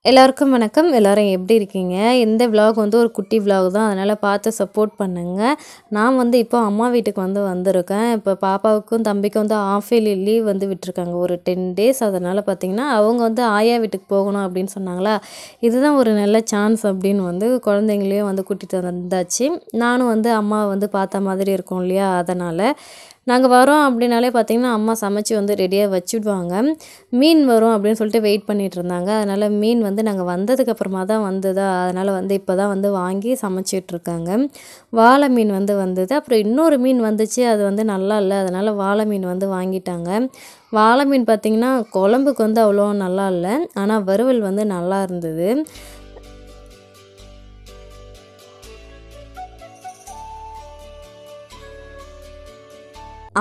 எல்லாருக்கும் வணக்கம். எல்லாரும் எப்படி இருக்கீங்க? இந்த விலாக் வந்து ஒரு குட்டி விலாக் தான். அதனால பார்த்து சப்போர்ட் பண்ணுங்க. நான் வந்து இப்போ அம்மா வீட்டுக்கு வந்திருக்கேன். இப்போ பாப்பாவுக்கும் தம்பிக்கும் வந்து ஹாஃப் இயர்லி லீவ் வந்து விட்டுருக்காங்க. ஒரு 10 டேஸ். அதனால பார்த்தீங்கன்னா, அவங்க வந்து ஆயா வீட்டுக்கு போகணும் அப்படின்னு சொன்னாங்களா, இதுதான் ஒரு நல்ல சான்ஸ் அப்படின்னு வந்து குழந்தைங்களையும் வந்து கூட்டிட்டு வந்தாச்சு. நானும் வந்து அம்மாவை வந்து பார்த்த மாதிரி இருக்கும் இல்லையா, அதனால் நாங்கள் வரோம் அப்படின்னாலே பார்த்தீங்கன்னா, அம்மா சமைச்சு வந்து ரெடியாக வச்சுடுவாங்க. மீன் வரும் அப்படின்னு சொல்லிட்டு வெயிட் பண்ணிட்டு இருந்தாங்க. அதனால் மீன் வந்து நாங்கள் வந்ததுக்கப்புறமா தான் வந்ததா, அதனால் வந்து இப்போ தான் வந்து வாங்கி சமைச்சிட்ருக்காங்க. வாளை மீன் வந்து வந்தது. அப்புறம் இன்னொரு மீன் வந்துச்சு, அது வந்து நல்லா இல்லை. அதனால் வாளை மீன் வந்து வாங்கிட்டாங்க. வாளை மீன் பார்த்திங்கன்னா குழம்புக்கு வந்து அவ்வளோ நல்லா இல்லை, ஆனால் வறுவல் வந்து நல்லா இருந்தது.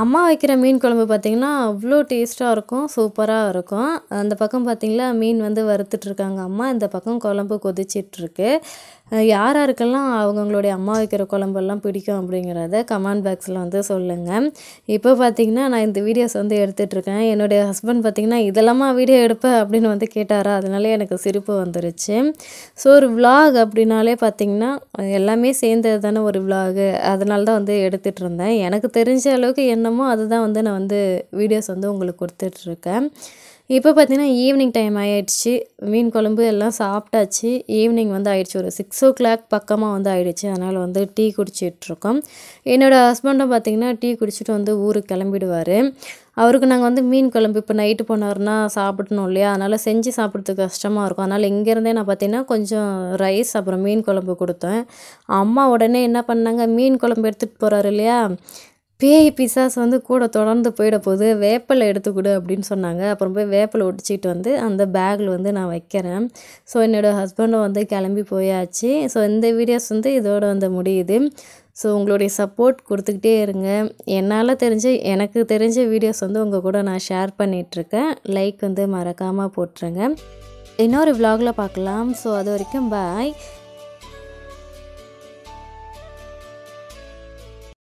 அம்மா வைக்கிற மீன் குழம்பு பார்த்திங்கன்னா அவ்வளோ டேஸ்ட்டாக இருக்கும், சூப்பராக இருக்கும். அந்த பக்கம் பார்த்திங்களா மீன் வந்து வறுத்துட்ருக்காங்க அம்மா, இந்த பக்கம் குழம்பு கொதிச்சிட்ருக்கு. யார் யாருக்கெல்லாம் அவங்கவுங்களுடைய அம்மா வைக்கிற குழம்பெல்லாம் பிடிக்கும் அப்படிங்கிறத கமெண்ட் பாக்ஸில் வந்து சொல்லுங்கள். இப்போ பார்த்திங்கன்னா நான் இந்த வீடியோஸ் வந்து எடுத்துகிட்ருக்கேன். என்னுடைய ஹஸ்பண்ட் பார்த்திங்கன்னா இதெல்லாமா வீடியோ எடுப்பேன் அப்படின்னு வந்து கேட்டாரா, அதனால எனக்கு சிரிப்பு வந்துருச்சு. ஸோ ஒரு விலாக் அப்படின்னாலே பார்த்திங்கன்னா எல்லாமே சேர்ந்தது தானே ஒரு விலாகு, அதனால தான் வந்து எடுத்துகிட்டு இருந்தேன். எனக்கு தெரிஞ்ச அளவுக்கு என்னமோ அதுதான் வந்து நான் வந்து வீடியோஸ் வந்து உங்களுக்கு கொடுத்துட்ருக்கேன். இப்போ பார்த்திங்கன்னா ஈவினிங் டைம் ஆகிடுச்சு. மீன் குழம்பு எல்லாம் சாப்பிட்டாச்சு. ஈவினிங் வந்து ஆகிடுச்சு, ஒரு 6 o'clock பக்கமாக வந்து ஆகிடுச்சு. அதனால் வந்து டீ குடிச்சிட்ருக்கோம். என்னோடய ஹஸ்பண்டும் பார்த்திங்கன்னா டீ குடிச்சிட்டு வந்து ஊருக்கு கிளம்பிடுவார். அவருக்கு நாங்கள் வந்து மீன் குழம்பு இப்போ நைட்டு போனார்னா சாப்பிடணும் இல்லையா, அதனால் செஞ்சு சாப்பிட்றதுக்கு கஷ்டமாக இருக்கும். அதனால் இங்கேருந்தே நான் பார்த்திங்கன்னா கொஞ்சம் ரைஸ் அப்புறம் மீன் குழம்பு கொடுத்தேன். அம்மா உடனே என்ன பண்ணாங்க, மீன் குழம்பு எடுத்துகிட்டு போகிறாரு இல்லையா, பேய் பிசாசு வந்து கூட தொடர்ந்து போயிட போகுது, வேப்பிலை எடுத்துக்கொடு அப்படின்னு சொன்னாங்க. அப்புறம் போய் வேப்பிலை ஒடிச்சிட்டு வந்து அந்த பேக்கில் வந்து நான் வைக்கிறேன். ஸோ என்னோடய ஹஸ்பண்டும் வந்து கிளம்பி போயாச்சு. ஸோ இந்த வீடியோஸ் வந்து இதோட வந்து முடியுது. ஸோ உங்களுடைய சப்போர்ட் கொடுத்துக்கிட்டே இருங்க. எனக்கு தெரிஞ்ச வீடியோஸ் வந்து உங்கள் கூட நான் ஷேர் பண்ணிகிட்ருக்கேன். லைக் வந்து மறக்காமல் போட்டுருங்க. இன்னொரு விலாகில் பார்க்கலாம். ஸோ அது வரைக்கும் பாய்.